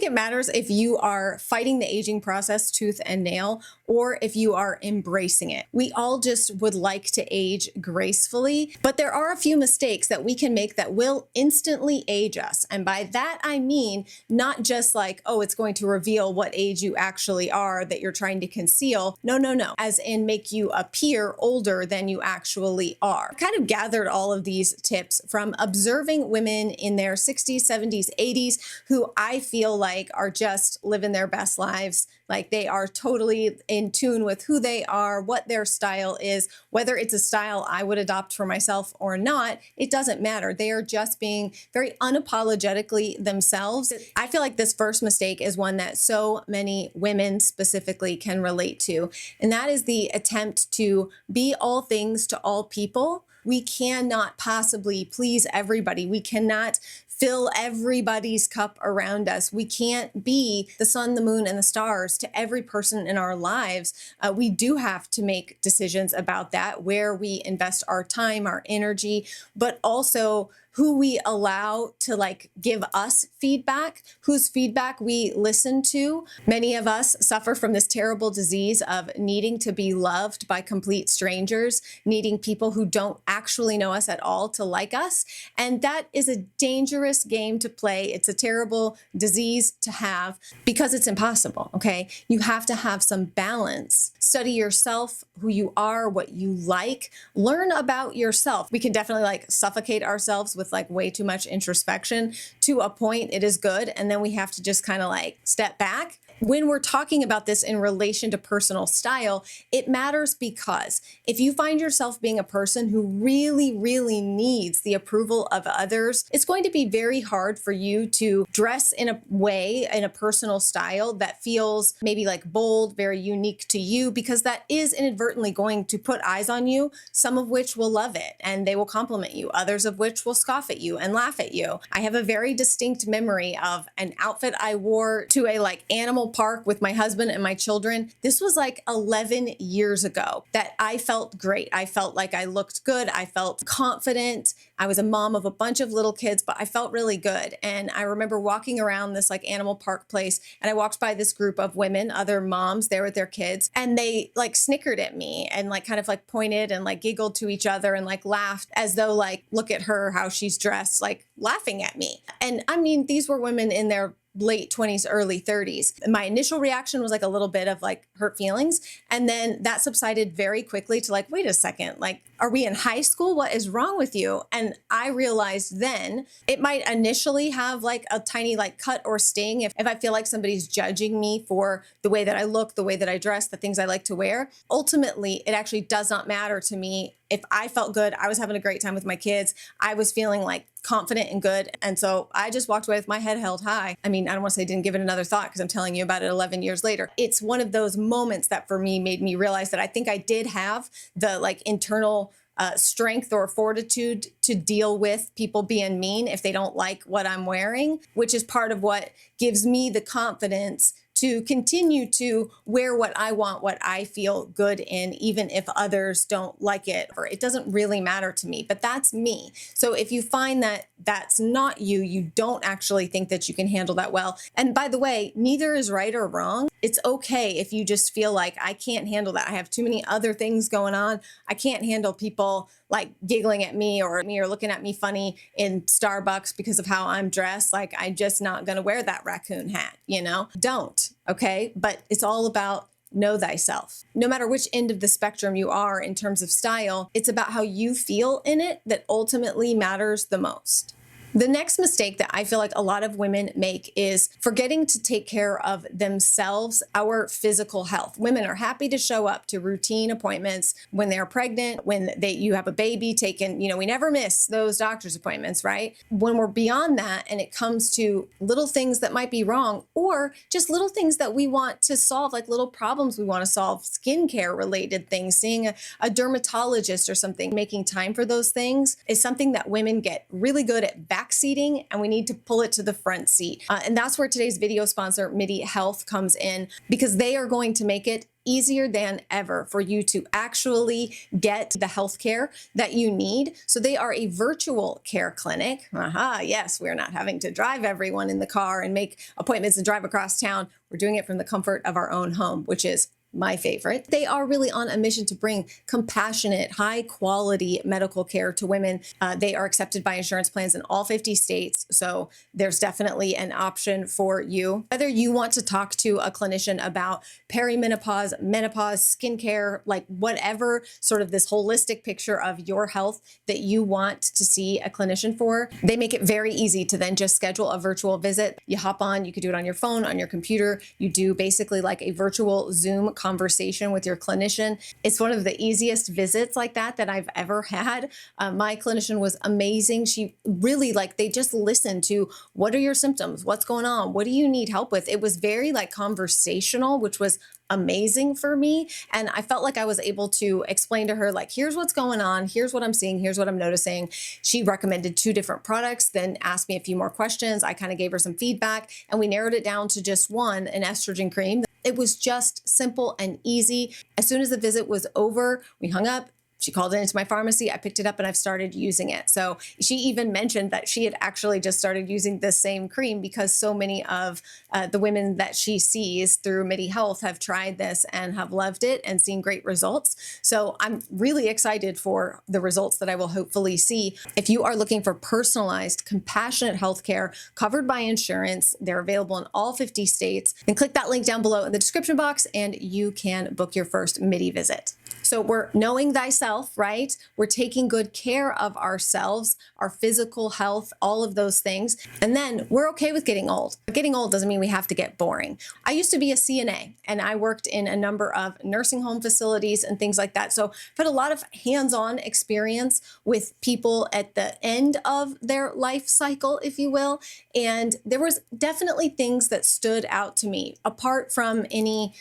it matters if you are fighting the aging process tooth and nail or if you are embracing it. We all just would like to age gracefully, but there are a few mistakes that we can make that will instantly age us. And by that, I mean not just like, oh, it's going to reveal what age you actually are that you're trying to conceal. No, no, no. As in make you appear older than you actually are. I kind of gathered all of these tips from observing women in their 60s, 70s, 80s who I feel like are just living their best lives. Like they are totally in tune with who they are, what their style is, whether it's a style I would adopt for myself or not, it doesn't matter. They are just being very unapologetically themselves. I feel like this first mistake is one that so many women specifically can relate to, and that is the attempt to be all things to all people. We cannot possibly please everybody. We cannot fill everybody's cup around us. We can't be the sun, the moon, and the stars to every person in our lives. We do have to make decisions about that, where we invest our time, our energy, but also who we allow to like give us feedback, whose feedback we listen to. Many of us suffer from this terrible disease of needing to be loved by complete strangers, needing people who don't actually know us at all to like us. And that is a dangerous game to play. It's a terrible disease to have because it's impossible, okay? You have to have some balance. Study yourself, who you are, what you like, learn about yourself. We can definitely like suffocate ourselves with like way too much introspection. To a point, it is good. And then we have to just kind of like step back. When we're talking about this in relation to personal style, it matters because if you find yourself being a person who really, really needs the approval of others, it's going to be very hard for you to dress in a way, in a personal style that feels maybe like bold, very unique to you, because that is inadvertently going to put eyes on you, some of which will love it and they will compliment you, others of which will scoff at you and laugh at you. I have a very distinct memory of an outfit I wore to a like animal park with my husband and my children. This was like 11 years ago that I felt great. I felt like I looked good. I felt confident. I was a mom of a bunch of little kids, but I felt really good. And I remember walking around this like animal park place and I walked by this group of women, other moms there with their kids, and they like snickered at me and like kind of like pointed and like giggled to each other and like laughed as though like, look at her, how she's dressed, like laughing at me. And I mean, these were women in their late 20s, early 30s. My initial reaction was like a little bit of like hurt feelings. And then that subsided very quickly to like, wait a second, like, are we in high school? What is wrong with you? And I realized then it might initially have like a tiny like cut or sting if I feel like somebody's judging me for the way that I look, the way that I dress, the things I like to wear. Ultimately, it actually does not matter to me. If I felt good, I was having a great time with my kids. I was feeling like confident and good. And so I just walked away with my head held high. I mean, I don't want to say I didn't give it another thought because I'm telling you about it 11 years later. It's one of those moments that for me made me realize that I think I did have the like internal strength or fortitude to deal with people being mean if they don't like what I'm wearing, which is part of what gives me the confidence to continue to wear what I want, what I feel good in, even if others don't like it, or it doesn't really matter to me, but that's me. So if you find that that's not you, you don't actually think that you can handle that well. And by the way, neither is right or wrong. It's okay if you just feel like I can't handle that. I have too many other things going on. I can't handle people like giggling at me or looking at me funny in Starbucks because of how I'm dressed. Like, I'm just not going to wear that raccoon hat, you know? Don't, okay? But it's all about know thyself. No matter which end of the spectrum you are in terms of style, it's about how you feel in it that ultimately matters the most. The next mistake that I feel like a lot of women make is forgetting to take care of themselves, our physical health. Women are happy to show up to routine appointments when they're pregnant, when you have a baby taken, we never miss those doctor's appointments, right? When we're beyond that and it comes to little things that might be wrong or just little things that we want to solve, like little problems we want to solve, skincare related things, seeing a dermatologist or something, making time for those things is something that women get really good at back seating, and we need to pull it to the front seat. And that's where today's video sponsor, MIDI Health, comes in, because they are going to make it easier than ever for you to actually get the healthcare that you need. So they are a virtual care clinic. Aha, yes, we're not having to drive everyone in the car and make appointments and drive across town. We're doing it from the comfort of our own home, which is my favorite. They are really on a mission to bring compassionate, high quality medical care to women. They are accepted by insurance plans in all 50 states. So there's definitely an option for you. Whether you want to talk to a clinician about perimenopause, menopause, skincare, like whatever sort of this holistic picture of your health that you want to see a clinician for, they make it very easy to then just schedule a virtual visit. You hop on, you could do it on your phone, on your computer. You do basically like a virtual Zoom conversation with your clinician. It's one of the easiest visits like that I've ever had. My clinician was amazing. She really they just listened to what are your symptoms? What's going on? What do you need help with? It was very conversational, which was amazing for me. And I felt like I was able to explain to her, here's what's going on. Here's what I'm seeing. Here's what I'm noticing. She recommended 2 different products, then asked me a few more questions. I kind of gave her some feedback and we narrowed it down to just one, an estrogen cream. It was just simple and easy. As soon as the visit was over, we hung up. She called it into my pharmacy. I picked it up and I've started using it. So she even mentioned that she had actually just started using this same cream because so many of the women that she sees through MIDI Health have tried this and have loved it and seen great results. So I'm really excited for the results that I will hopefully see. If you are looking for personalized, compassionate healthcare covered by insurance, they're available in all 50 states. And click that link down below in the description box and you can book your first MIDI visit. So we're knowing thyself, right? We're taking good care of ourselves, our physical health, all of those things. And then we're okay with getting old. But getting old doesn't mean we have to get boring. I used to be a CNA and I worked in a number of nursing home facilities and things like that. So I've had a lot of hands-on experience with people at the end of their life cycle, if you will. And there was definitely things that stood out to me apart from any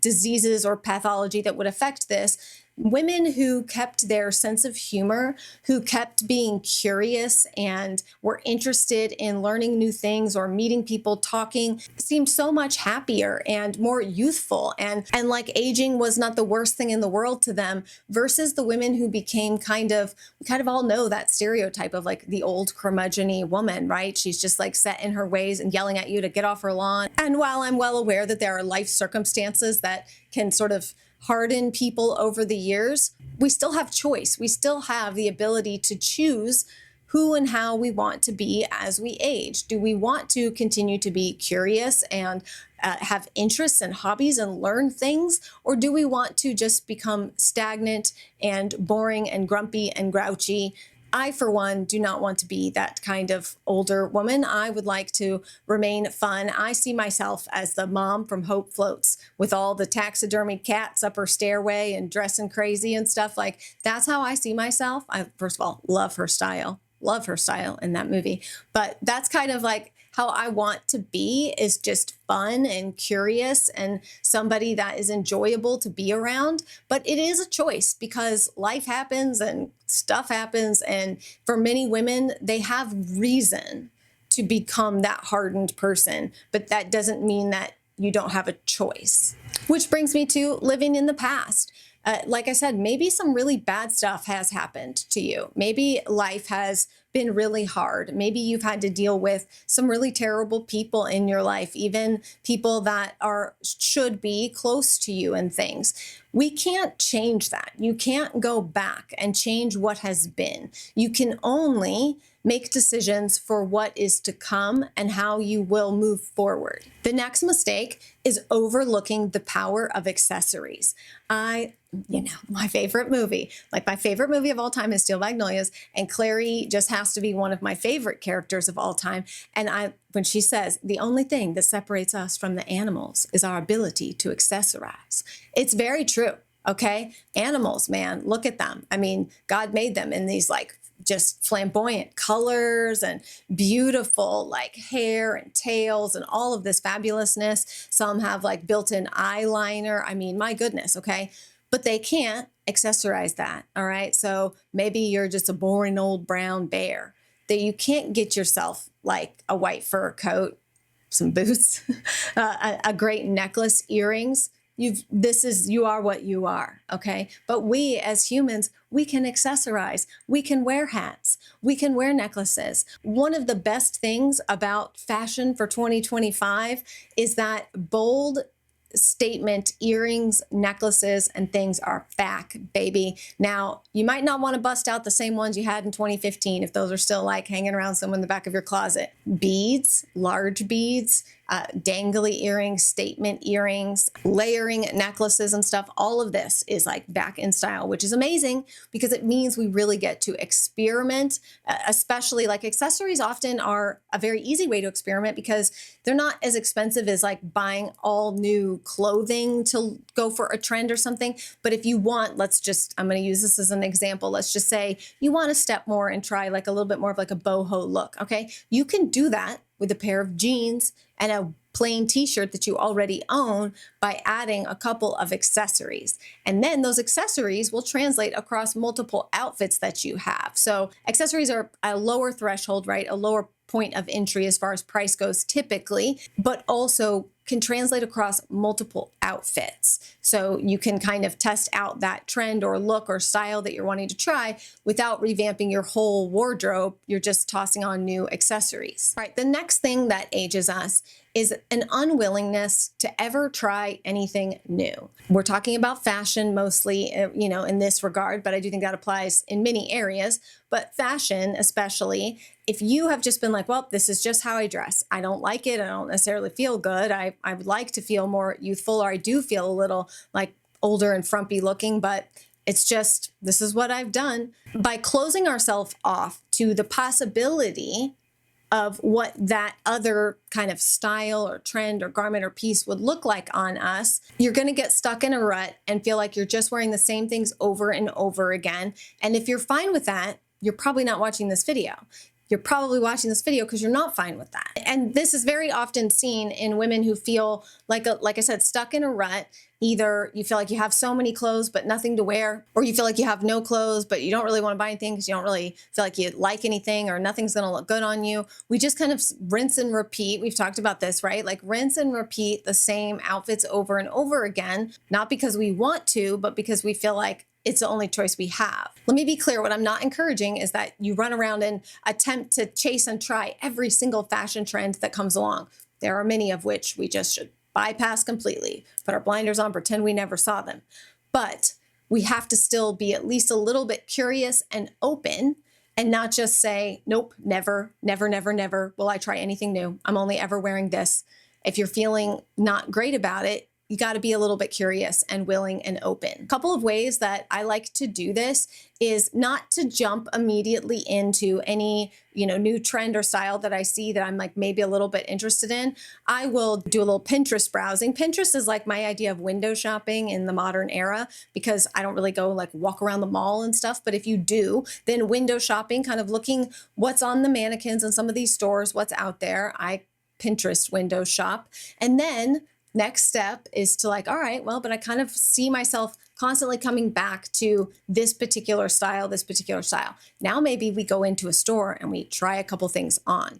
diseases or pathology that would affect this. Women who kept their sense of humor, who kept being curious and were interested in learning new things or meeting people, talking, seemed so much happier and more youthful. And like aging was not the worst thing in the world to them versus the women who became we kind of all know that stereotype of the old curmudgeon-y woman, right? She's just set in her ways and yelling at you to get off her lawn. And while I'm well aware that there are life circumstances that can sort of harden people over the years, we still have choice. We still have the ability to choose who and how we want to be as we age. Do we want to continue to be curious and have interests and hobbies and learn things? Or do we want to just become stagnant and boring and grumpy and grouchy? I, for one, do not want to be that kind of older woman. I would like to remain fun. I see myself as the mom from Hope Floats with all the taxidermied cats up her stairway and dressing crazy and stuff. That's how I see myself. I, first of all, love her style in that movie. But that's kind of how I want to be, is just fun and curious and somebody that is enjoyable to be around. But it is a choice because life happens and stuff happens. And for many women, they have reason to become that hardened person. But that doesn't mean that you don't have a choice. Which brings me to living in the past. Like I said, maybe some really bad stuff has happened to you. Maybe life has been really hard. Maybe you've had to deal with some really terrible people in your life, even people that should be close to you and things. We can't change that. You can't go back and change what has been. You can only make decisions for what is to come and how you will move forward. The next mistake is overlooking the power of accessories. My favorite movie, my favorite movie of all time is Steel Magnolias, and Clary just has to be one of my favorite characters of all time. And when she says, the only thing that separates us from the animals is our ability to accessorize. It's very true, okay? Animals, man, look at them. I mean, God made them in these just flamboyant colors and beautiful hair and tails and all of this fabulousness. Some have built-in eyeliner. I mean, my goodness, okay? But they can't accessorize that, all right? So maybe you're just a boring old brown bear that you can't get yourself a white fur coat, some boots, a great necklace, earrings. you are what you are, okay? But we as humans, we can accessorize, we can wear hats, we can wear necklaces. One of the best things about fashion for 2025 is that bold statement earrings, necklaces, and things are back, baby. Now, you might not want to bust out the same ones you had in 2015 if those are still like hanging around somewhere in the back of your closet. Beads, large beads, dangly earrings, statement earrings, layering necklaces and stuff. All of this is like back in style, which is amazing because it means we really get to experiment, especially like accessories often are a very easy way to experiment because they're not as expensive as like buying all new clothing to go for a trend or something. But if you want, I'm going to use this as an example. Let's just say you want to step more and try like a little bit more of like a boho look. Okay. You can do that with a pair of jeans and a plain t-shirt that you already own by adding a couple of accessories. And then those accessories will translate across multiple outfits that you have. So accessories are a lower threshold, right? A lower point of entry as far as price goes typically, but also can translate across multiple outfits. So you can kind of test out that trend or look or style that you're wanting to try without revamping your whole wardrobe. You're just tossing on new accessories. All right, the next thing that ages us is an unwillingness to ever try anything new. We're talking about fashion mostly, in this regard, but I do think that applies in many areas. But fashion, especially, if you have just been like, well, this is just how I dress. I don't like it. I don't necessarily feel good. I would like to feel more youthful, or I do feel a little like older and frumpy looking, but it's just, this is what I've done. By closing ourselves off to the possibility of what that other kind of style or trend or garment or piece would look like on us, you're going to get stuck in a rut and feel like you're just wearing the same things over and over again. And if you're fine with that, you're probably not watching this video. You're probably watching this video because you're not fine with that. And this is very often seen in women who feel like I said, stuck in a rut. Either you feel like you have so many clothes but nothing to wear, or you feel like you have no clothes but you don't really want to buy anything because you don't really feel like you like anything or nothing's going to look good on you. We just kind of rinse and repeat. We've talked about this, right? Like rinse and repeat the same outfits over and over again, not because we want to, but because we feel like it's the only choice we have. Let me be clear. What I'm not encouraging is that you run around and attempt to chase and try every single fashion trend that comes along. There are many of which we just should bypass completely, put our blinders on, pretend we never saw them. But we have to still be at least a little bit curious and open and not just say, nope, never, never, never, never will I try anything new. I'm only ever wearing this. If you're feeling not great about it, you got to be a little bit curious and willing and open. A couple of ways that I like to do this is not to jump immediately into any, new trend or style that I see that I'm like maybe a little bit interested in. I will do a little Pinterest browsing. Pinterest is like my idea of window shopping in the modern era because I don't really go like walk around the mall and stuff. But if you do, then window shopping, kind of looking what's on the mannequins in some of these stores, what's out there. I Pinterest window shop. And then next step is to like, all right, well, but I kind of see myself constantly coming back to this particular style, this particular style. Now maybe we go into a store and we try a couple things on.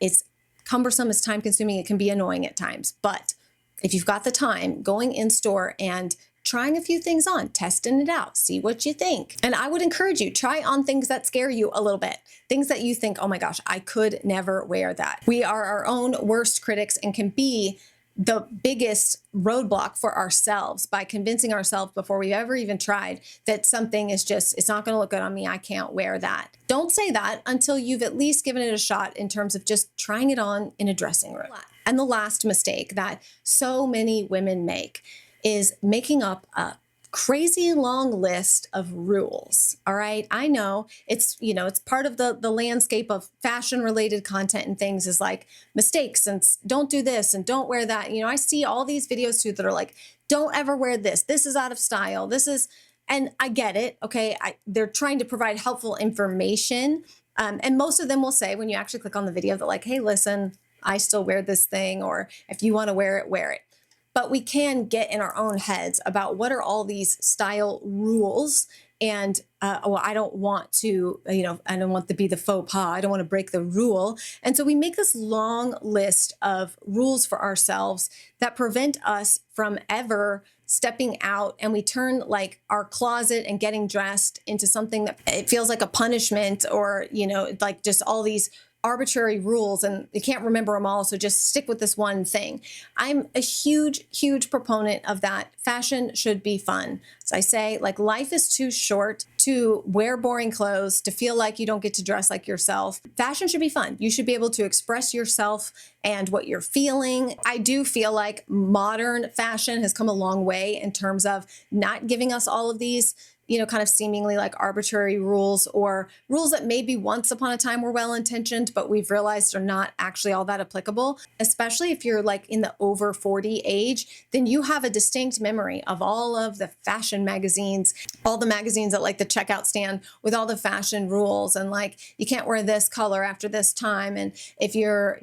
It's cumbersome, it's time consuming, it can be annoying at times. But if you've got the time, going in store and trying a few things on, testing it out, see what you think. And I would encourage you, try on things that scare you a little bit. Things that you think, oh my gosh, I could never wear that. We are our own worst critics and can be the biggest roadblock for ourselves by convincing ourselves before we've ever even tried that something is just, it's not going to look good on me. I can't wear that. Don't say that until you've at least given it a shot in terms of just trying it on in a dressing room. And the last mistake that so many women make is making up a crazy long list of rules. All right. I know it's part of the landscape of fashion related content and things is like mistakes and don't do this and don't wear that. I see all these videos too that are like, don't ever wear this. This is out of style. And I get it. Okay. They're trying to provide helpful information. And most of them will say when you actually click on the video, they're like, hey, listen, I still wear this thing. Or if you want to wear it, wear it. But we can get in our own heads about what are all these style rules And well, I don't want to, I don't want to be the faux pas. I don't want to break the rule. And so we make this long list of rules for ourselves that prevent us from ever stepping out, and we turn like our closet and getting dressed into something that it feels like a punishment, or like just all these arbitrary rules, and you can't remember them all, so just stick with this one thing. I'm a huge proponent of that. Fashion should be fun. As I say, like, life is too short to wear boring clothes, to feel like you don't get to dress like yourself. Fashion should be fun. You should be able to express yourself and what you're feeling. I do feel like modern fashion has come a long way in terms of not giving us all of these kind of seemingly like arbitrary rules, or rules that maybe once upon a time were well-intentioned, but we've realized are not actually all that applicable. Especially if you're like in the over 40 age, then you have a distinct memory of all of the fashion magazines, all the magazines at like the checkout stand with all the fashion rules, and like, you can't wear this color after this time, and if you're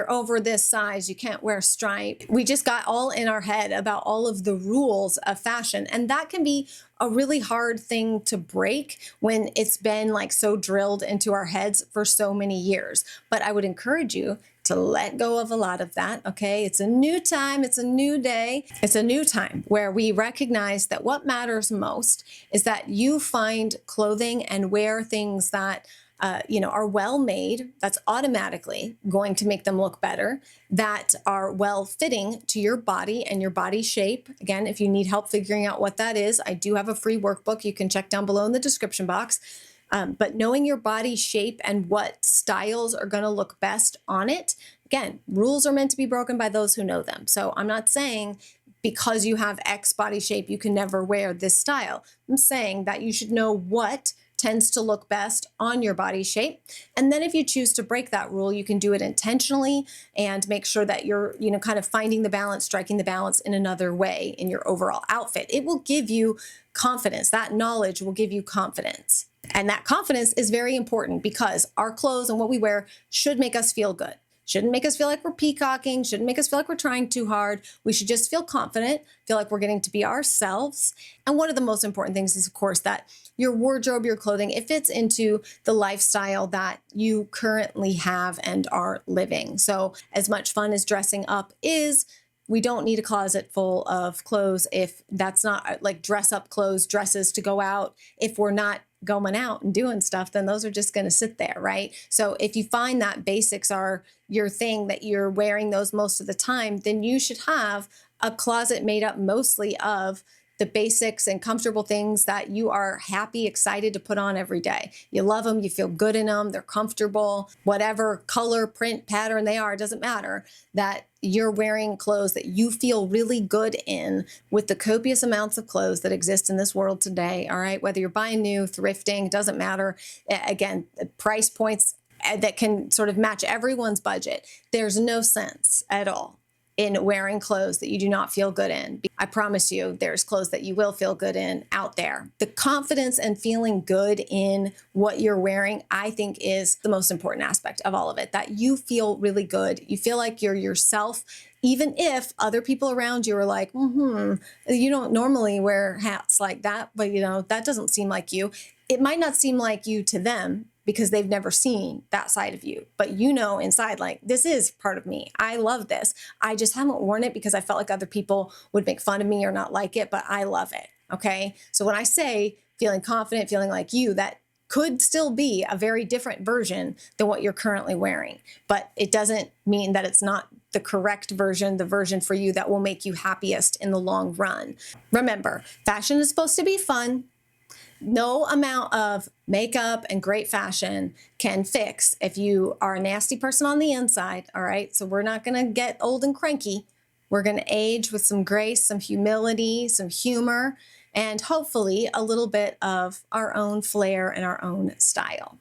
over this size, you can't wear stripe. We just got all in our head about all of the rules of fashion, and that can be a really hard thing to break when it's been like so drilled into our heads for so many years. But I would encourage you to let go of a lot of that, okay? It's a new time, it's a new day, it's a new time where we recognize that what matters most is that you find clothing and wear things that are well made, that's automatically going to make them look better, that are well fitting to your body and your body shape. Again, if you need help figuring out what that is, I do have a free workbook you can check down below in the description box. But knowing your body shape and what styles are going to look best on it, again, rules are meant to be broken by those who know them. So I'm not saying because you have X body shape, you can never wear this style. I'm saying that you should know what tends to look best on your body shape. And then if you choose to break that rule, you can do it intentionally and make sure that you're, kind of finding the balance, striking the balance in another way in your overall outfit. It will give you confidence. That knowledge will give you confidence. And that confidence is very important because our clothes and what we wear should make us feel good. Shouldn't make us feel like we're peacocking, shouldn't make us feel like we're trying too hard. We should just feel confident, feel like we're getting to be ourselves. And one of the most important things is, of course, that your wardrobe, your clothing, it fits into the lifestyle that you currently have and are living. So as much fun as dressing up is, we don't need a closet full of clothes if that's not like dress up clothes, dresses to go out. If we're not going out and doing stuff, then those are just going to sit there, right? So if you find that basics are your thing, that you're wearing those most of the time, then you should have a closet made up mostly of the basics and comfortable things that you are happy, excited to put on every day. You love them, you feel good in them, they're comfortable, whatever color, print, pattern they are, it doesn't matter, that you're wearing clothes that you feel really good in with the copious amounts of clothes that exist in this world today, all right? Whether you're buying new, thrifting, it doesn't matter. Again, price points that can sort of match everyone's budget. There's no sense at all in wearing clothes that you do not feel good in. I promise you, there's clothes that you will feel good in out there. The confidence and feeling good in what you're wearing, I think, is the most important aspect of all of it, that you feel really good. You feel like you're yourself, even if other people around you are like, you don't normally wear hats like that, but that doesn't seem like you. It might not seem like you to them, because they've never seen that side of you. But inside, like, this is part of me. I love this. I just haven't worn it because I felt like other people would make fun of me or not like it, but I love it, okay? So when I say feeling confident, feeling like you, that could still be a very different version than what you're currently wearing. But it doesn't mean that it's not the correct version, the version for you that will make you happiest in the long run. Remember, fashion is supposed to be fun. No amount of makeup and great fashion can fix if you are a nasty person on the inside, all right? So we're not going to get old and cranky. We're going to age with some grace, some humility, some humor, and hopefully a little bit of our own flair and our own style.